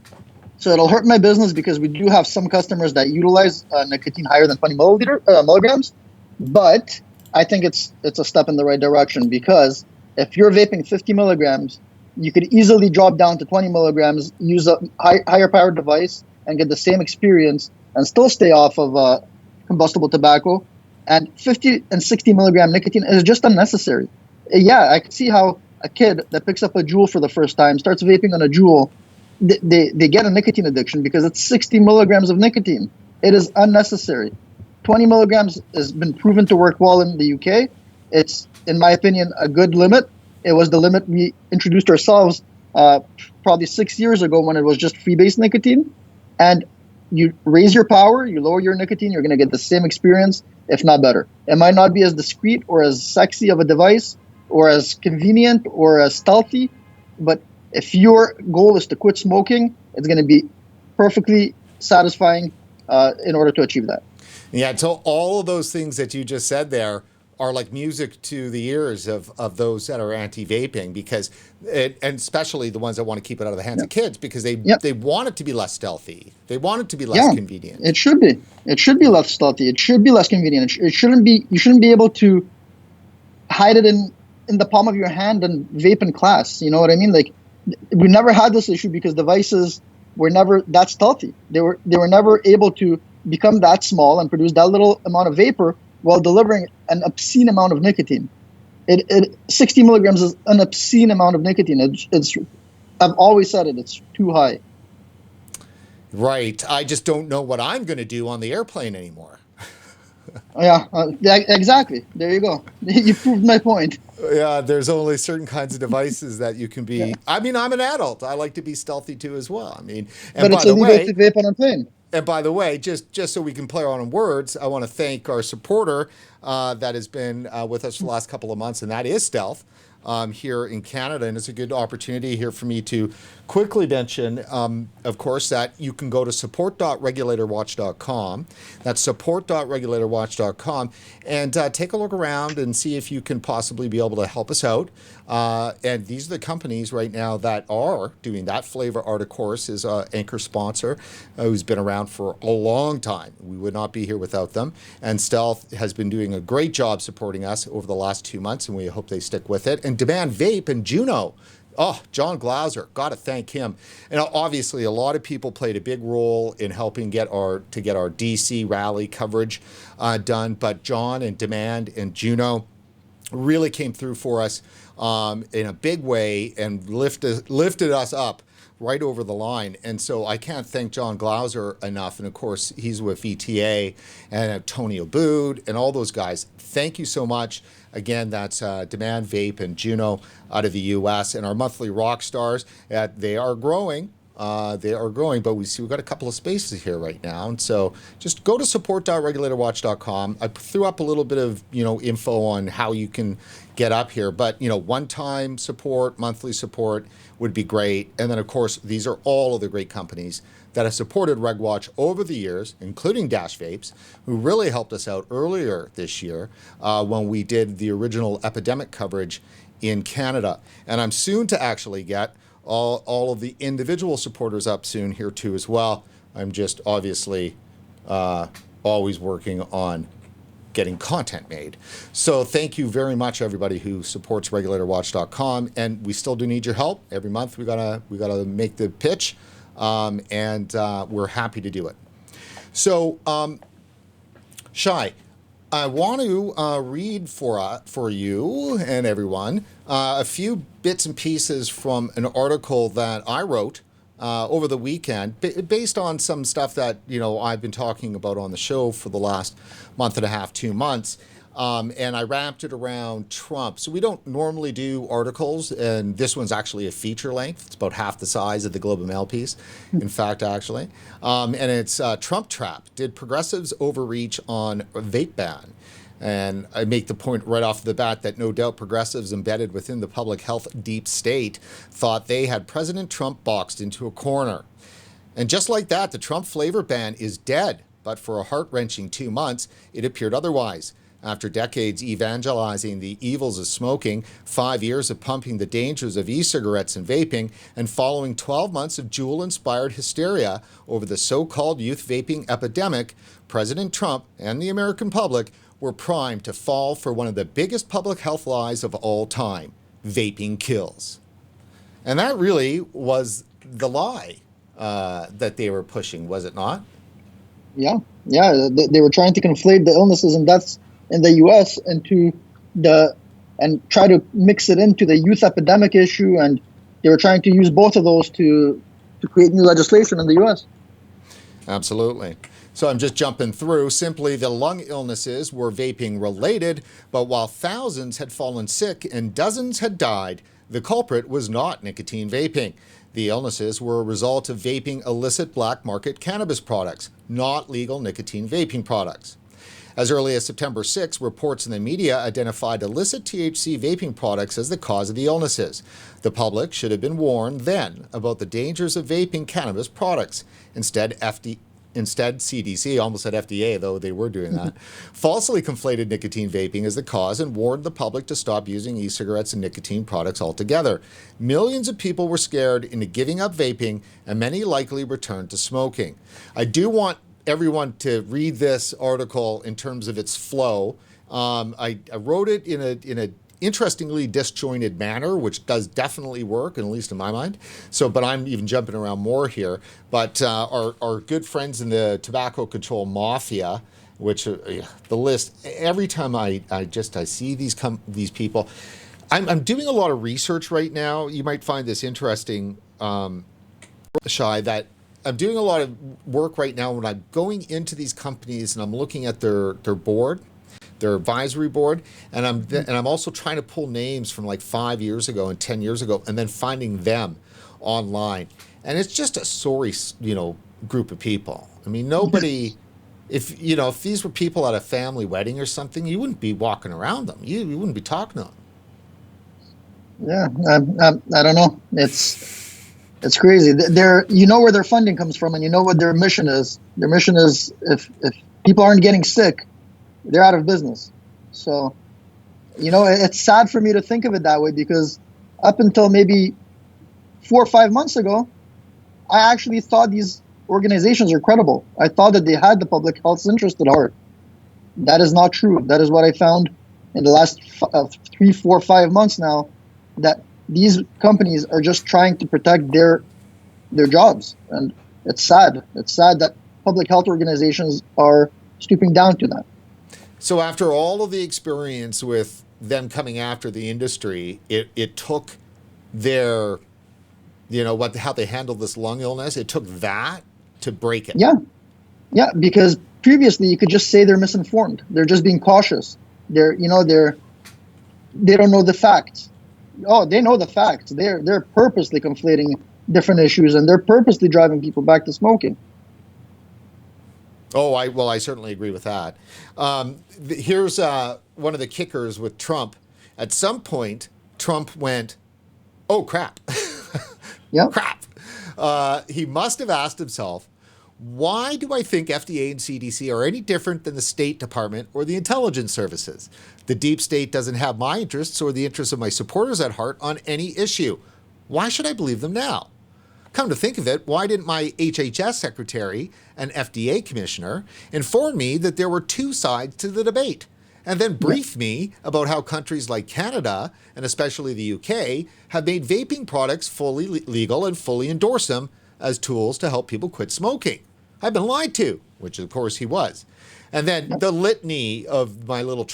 [SPEAKER 2] So it'll hurt my business because we do have some customers that utilize nicotine higher than 20 milligrams. But I think it's a step in the right direction, because if you're vaping 50 milligrams, you could easily drop down to 20 milligrams, use a higher powered device, and get the same experience and still stay off of combustible tobacco. And 50 and 60 milligram nicotine is just unnecessary. Yeah, I can see how a kid that picks up a Juul for the first time, starts vaping on a Juul, they get a nicotine addiction because it's 60 milligrams of nicotine. It is unnecessary. 20 milligrams has been proven to work well in the UK. It's, in my opinion, a good limit. It was the limit we introduced ourselves probably 6 years ago when it was just freebase nicotine. And you raise your power, you lower your nicotine, you're going to get the same experience, if not better. It might not be as discreet or as sexy of a device or as convenient or as stealthy, but if your goal is to quit smoking, it's going to be perfectly satisfying in order to achieve that.
[SPEAKER 1] Yeah, so all of those things that you just said there are like music to the ears of those that are anti-vaping, because and especially the ones that want to keep it out of the hands of kids, because they want it to be less stealthy. They want it to be less convenient.
[SPEAKER 2] It should be. It should be less stealthy. It should be less convenient. It shouldn't be. You shouldn't be able to hide it in the palm of your hand and vape in class. You know what I mean? Like, we never had this issue because devices were never that stealthy. They were never able to become that small and produce that little amount of vapor while delivering an obscene amount of nicotine. 60 milligrams is an obscene amount of nicotine. I've always said it's too high.
[SPEAKER 1] Right. I just don't know what I'm going to do on the airplane anymore.
[SPEAKER 2] Yeah, exactly. There you go. You proved my point.
[SPEAKER 1] Yeah, there's only certain kinds of devices that you can be. Yeah. I mean, I'm an adult. I like to be stealthy too as well. I mean, and
[SPEAKER 2] but it's illegal to vape on a plane.
[SPEAKER 1] And by the way, just so we can play on words, I want to thank our supporter that has been with us for the last couple of months, and that is Stealth here in Canada. And it's a good opportunity here for me to quickly mention, of course, that you can go to support.regulatorwatch.com. That's support.regulatorwatch.com, and take a look around and see if you can possibly be able to help us out. And these are the companies right now that are doing that. Flavor Art, of course, is an anchor sponsor who's been around for a long time. We would not be here without them. And Stealth has been doing a great job supporting us over the last 2 months, and we hope they stick with it. and Demand Vape and Juno. Oh, John Glauser, got to thank him. And obviously, a lot of people played a big role in helping get our DC rally coverage done. But John and Demand and Juno really came through for us in a big way and lifted us up right over the line. And so I can't thank John Glauser enough. And of course, he's with VTA and Antonio Bood and all those guys. Thank you so much. Again, that's Demand Vape and Juno out of the U.S. and our monthly rock stars. They are growing. But we've got a couple of spaces here right now. And so just go to support.regulatorwatch.com. I threw up a little bit of, info on how you can get up here. But, one-time support, monthly support would be great. And then, of course, these are all of the great companies that have supported RegWatch over the years, including DashVapes, who really helped us out earlier this year when we did the original epidemic coverage in Canada. And I'm soon to actually get all of the individual supporters up soon here too as well. I'm just obviously always working on getting content made. So thank you very much, everybody who supports regulatorwatch.com. And we still do need your help. Every month we gotta make the pitch. And we're happy to do it. So, Shai, I want to read for you and everyone a few bits and pieces from an article that I wrote over the weekend, based on some stuff that I've been talking about on the show for the last month and a half, 2 months. And I wrapped it around Trump. So we don't normally do articles, and this one's actually a feature length. It's about half the size of the Globe and Mail piece, in fact, actually. And it's Trump Trap. Did progressives overreach on vape ban? And I make the point right off the bat that no doubt progressives embedded within the public health deep state thought they had President Trump boxed into a corner. And just like that, the Trump flavor ban is dead. But for a heart-wrenching 2 months, it appeared otherwise. After decades evangelizing the evils of smoking, 5 years of pumping the dangers of e-cigarettes and vaping, and following 12 months of Juul-inspired hysteria over the so-called youth vaping epidemic, President Trump and the American public were primed to fall for one of the biggest public health lies of all time: vaping kills. And that really was the lie that they were pushing, was it not?
[SPEAKER 2] Yeah. They were trying to conflate the illnesses and deaths in the U.S. and try to mix it into the youth epidemic issue, and they were trying to use both of those to create new legislation in the U.S.
[SPEAKER 1] Absolutely. So I'm just jumping through. Simply, the lung illnesses were vaping related, but while thousands had fallen sick and dozens had died, the culprit was not nicotine vaping. The illnesses were a result of vaping illicit black market cannabis products, not legal nicotine vaping products. As early as September 6, reports in the media identified illicit THC vaping products as the cause of the illnesses. The public should have been warned then about the dangers of vaping cannabis products. Instead, CDC, almost said FDA, though they were doing that, falsely conflated nicotine vaping as the cause and warned the public to stop using e-cigarettes and nicotine products altogether. Millions of people were scared into giving up vaping, and many likely returned to smoking. I do want everyone to read this article in terms of its flow. I wrote it in a interestingly disjointed manner, which does definitely work, at least in my mind. But I'm even jumping around more here. But our good friends in the tobacco control mafia, which the list, every time I see these people, I'm doing a lot of research right now. You might find this interesting, Shai, that I'm doing a lot of work right now when I'm going into these companies and I'm looking at their board, their advisory board, and I'm also trying to pull names from like 5 years ago and 10 years ago, and then finding them online. And it's just a sorry, group of people. I mean, nobody. If these were people at a family wedding or something, you wouldn't be walking around them. You wouldn't be talking to them.
[SPEAKER 2] Yeah, I don't know. It's crazy. Where their funding comes from, and you know what their mission is. Their mission is if people aren't getting sick, they're out of business. So, it's sad for me to think of it that way, because up until maybe 4 or 5 months ago, I actually thought these organizations are credible. I thought that they had the public health's interest at heart. That is not true. That is what I found in the last 3, 4, 5 months now. that these companies are just trying to protect their jobs. And it's sad. It's sad that public health organizations are stooping down to that.
[SPEAKER 1] So after all of the experience with them coming after the industry, it took their, how they handled this lung illness, it took that to break it.
[SPEAKER 2] Yeah, because previously you could just say they're misinformed. They're just being cautious. They don't know the facts. Oh, they know the facts. They're purposely conflating different issues, and they're purposely driving people back to smoking.
[SPEAKER 1] Oh, I certainly agree with that. Here's one of the kickers with Trump. At some point, Trump went, "Oh crap,
[SPEAKER 2] Yeah,
[SPEAKER 1] crap." He must have asked himself, why do I think FDA and CDC are any different than the State Department or the intelligence services? The deep state doesn't have my interests or the interests of my supporters at heart on any issue. Why should I believe them now? Come to think of it, why didn't my HHS secretary and FDA commissioner inform me that there were two sides to the debate, and then brief me about how countries like Canada, and especially the UK, have made vaping products fully legal and fully endorse them as tools to help people quit smoking? I've been lied to, which of course he was. And then the litany of my little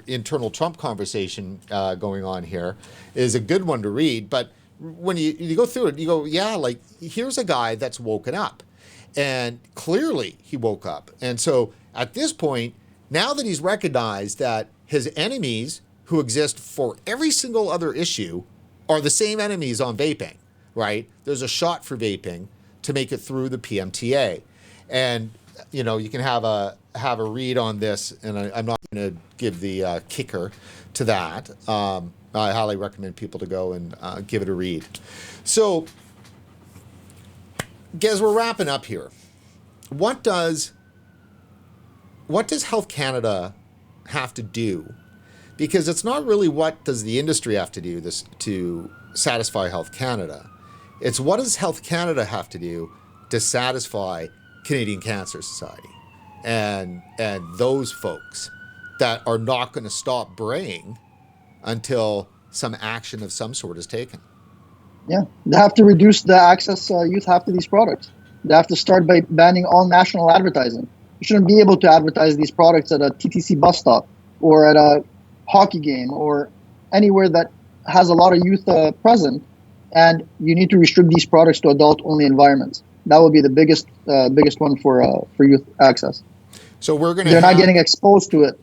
[SPEAKER 1] internal Trump conversation going on here is a good one to read. But when you go through it, you go, yeah, like here's a guy that's woken up. And clearly he woke up. And so at this point, now that he's recognized that his enemies who exist for every single other issue are the same enemies on vaping, right? There's a shot for vaping to make it through the PMTA. And, you can have a read on this, and I'm not going to give the kicker to that. I highly recommend people to go and give it a read. So, as we're wrapping up here, what does Health Canada have to do? Because it's not really what does the industry have to do this to satisfy Health Canada. It's what does Health Canada have to do to satisfy Canadian Cancer Society and those folks that are not going to stop braying until some action of some sort is taken.
[SPEAKER 2] Yeah, they have to reduce the access youth have to these products. They have to start by banning all national advertising. You shouldn't be able to advertise these products at a TTC bus stop or at a hockey game or anywhere that has a lot of youth present. And you need to restrict these products to adult-only environments. That would be the biggest one for youth access.
[SPEAKER 1] So
[SPEAKER 2] they're not getting exposed to it.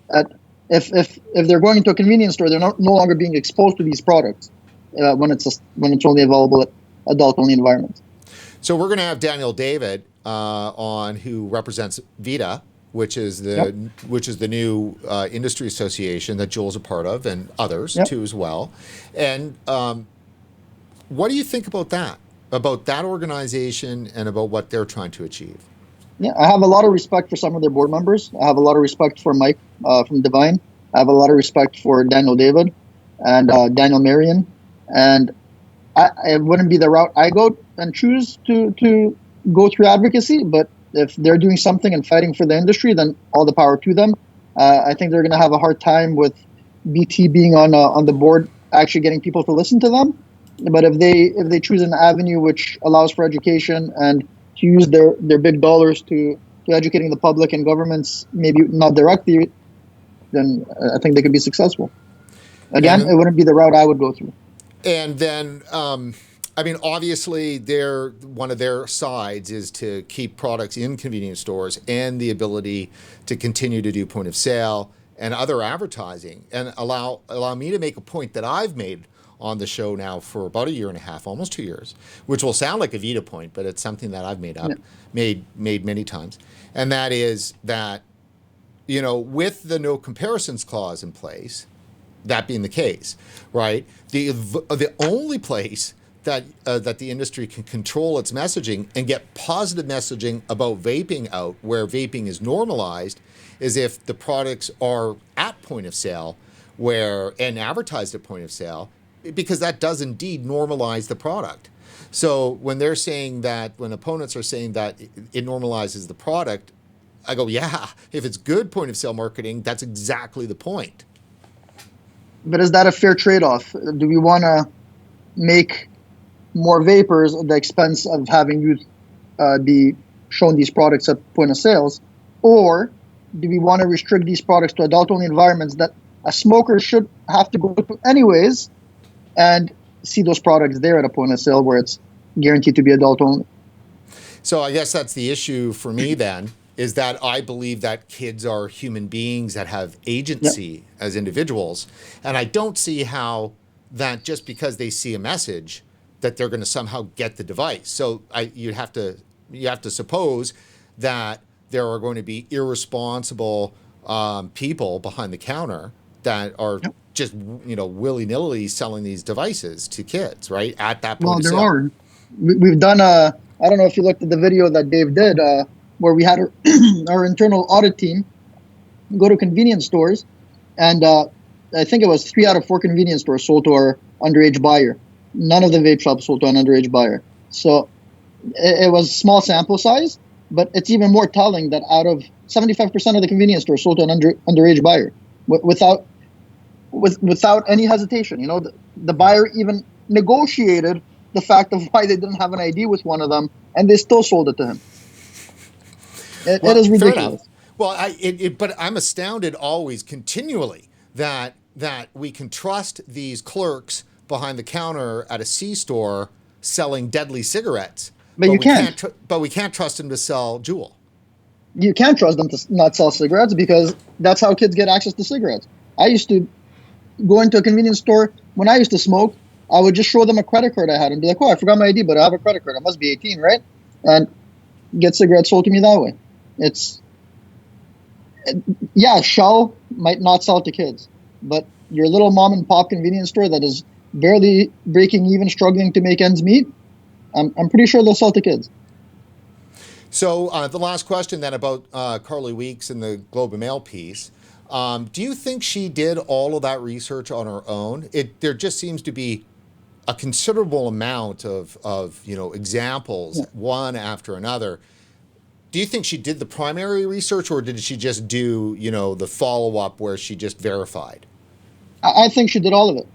[SPEAKER 2] If they're going to a convenience store, they're no longer being exposed to these products when it's only available at adult-only environments.
[SPEAKER 1] So we're going to have Daniel David on, who represents VITA, which is the new industry association that Joel's a part of, and others too as well. And what do you think about that organization and about what they're trying to achieve?
[SPEAKER 2] Yeah, I have a lot of respect for some of their board members. I have a lot of respect for Mike from Divine. I have a lot of respect for Daniel David and Daniel Marion. And it wouldn't be the route I go and choose to go through advocacy. But if they're doing something and fighting for the industry, then all the power to them. I think they're going to have a hard time with BT being on the board, actually getting people to listen to them. But if they choose an avenue which allows for education and to use their big dollars to educating the public and governments, maybe not directly, then I think they could be successful. Again, it wouldn't be the route I would go through.
[SPEAKER 1] And then, obviously, one of their sides is to keep products in convenience stores and the ability to continue to do point of sale and other advertising, and allow me to make a point that I've made on the show now for about a year and a half, almost 2 years, which will sound like a Vita point, but it's something that I've made many times. And that is that, with the no comparisons clause in place, that being the case, right? The only place that the industry can control its messaging and get positive messaging about vaping out, where vaping is normalized, is if the products are at point of sale and advertised at point of sale, because that does indeed normalize the product. So when they're saying that, when opponents are saying that it normalizes the product, I go, yeah, if it's good point of sale marketing, that's exactly the point.
[SPEAKER 2] But is that a fair trade-off? Do we want to make more vapors at the expense of having youth be shown these products at point of sales? Or do we want to restrict these products to adult-only environments that a smoker should have to go to anyways and see those products there at a point of sale where it's guaranteed to be adult-only?
[SPEAKER 1] So I guess that's the issue for me then, is that I believe that kids are human beings that have agency as individuals. And I don't see how that just because they see a message that they're going to somehow get the device. So you have to suppose that there are going to be irresponsible people behind the counter that are just willy-nilly selling these devices to kids, right? At that point of sale.
[SPEAKER 2] Well, there are. We've done I don't know if you looked at the video that Dave did, where we had our internal audit team go to convenience stores, and I think it was 3 out of 4 convenience stores sold to our underage buyer. None of the vape shops sold to an underage buyer. So it was small sample size, but it's even more telling that out of 75% of the convenience stores sold to an underage buyer without any hesitation. The buyer even negotiated the fact of why they didn't have an ID with one of them, and they still sold it to him. It is ridiculous.
[SPEAKER 1] Well, but I'm astounded always, continually, that we can trust these clerks behind the counter at a C-store selling deadly cigarettes.
[SPEAKER 2] But you can't.
[SPEAKER 1] But we can't trust them to sell Juul.
[SPEAKER 2] You can't trust them to not sell cigarettes because that's how kids get access to cigarettes. I used to go into a convenience store when I used to smoke. I would just show them a credit card I had and be like, oh, I forgot my ID, but I have a credit card. I must be 18, right? And get cigarettes sold to me that way. Shell might not sell to kids, but your little mom and pop convenience store that is barely breaking even, struggling to make ends meet, I'm pretty sure they'll sell to kids.
[SPEAKER 1] So the last question then about Carly Weeks and the Globe and Mail piece. Do you think she did all of that research on her own? There just seems to be a considerable amount of examples, one after another. Do you think she did the primary research, or did she just do, the follow-up where she just verified?
[SPEAKER 2] I think she did all of it.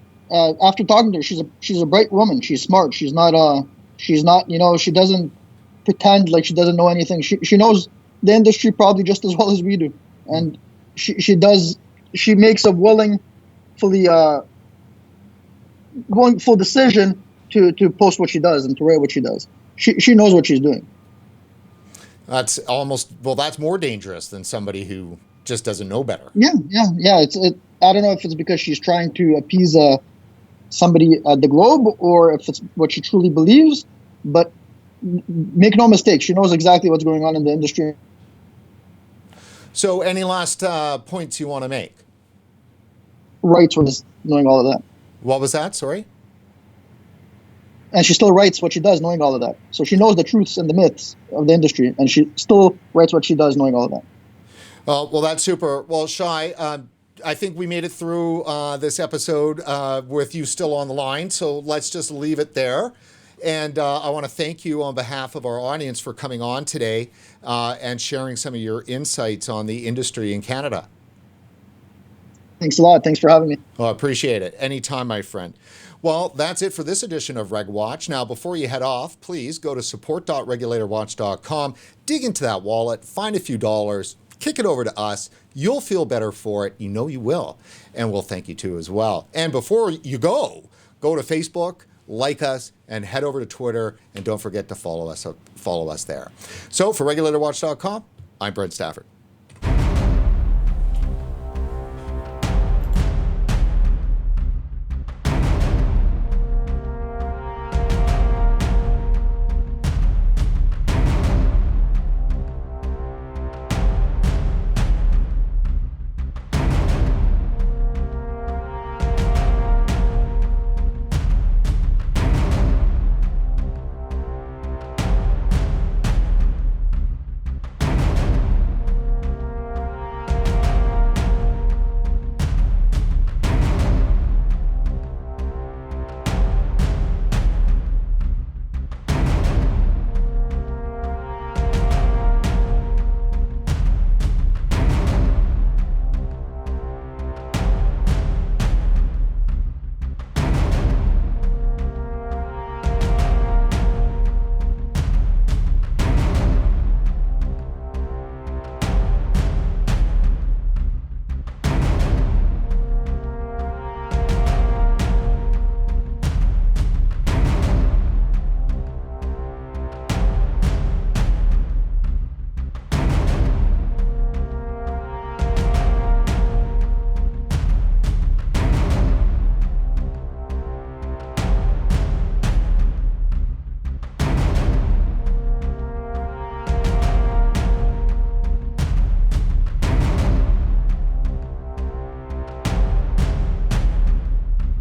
[SPEAKER 2] After talking to her, she's a bright woman. She's smart. She doesn't pretend like she doesn't know anything. She knows the industry probably just as well as we do. And she makes a full decision to post what she does and to write what she does. She knows what she's doing.
[SPEAKER 1] That's more dangerous than somebody who just doesn't know better.
[SPEAKER 2] Yeah. I don't know if it's because she's trying to appease somebody at the Globe or if it's what she truly believes, but make no mistake, she knows exactly what's going on in the industry.
[SPEAKER 1] So any last points you want to make?
[SPEAKER 2] Writes was knowing all of that.
[SPEAKER 1] What was that? Sorry?
[SPEAKER 2] And she still writes what she does knowing all of that. So she knows the truths and the myths of the industry, and she still writes what she does knowing all of that.
[SPEAKER 1] Well, that's super. Well, Shai, I think we made it through this episode with you still on the line, so let's just leave it there. And I want to thank you on behalf of our audience for coming on today and sharing some of your insights on the industry in Canada.
[SPEAKER 2] Thanks a lot. Thanks for having me.
[SPEAKER 1] Oh, I appreciate it. Anytime, my friend. Well, that's it for this edition of RegWatch. Now, before you head off, please go to support.regulatorwatch.com, dig into that wallet, find a few dollars, kick it over to us. You'll feel better for it. You know you will. And we'll thank you too as well. And before you go to Facebook, like us, and head over to Twitter, and don't forget to follow us there. So for regulatorwatch.com, I'm Brent Stafford.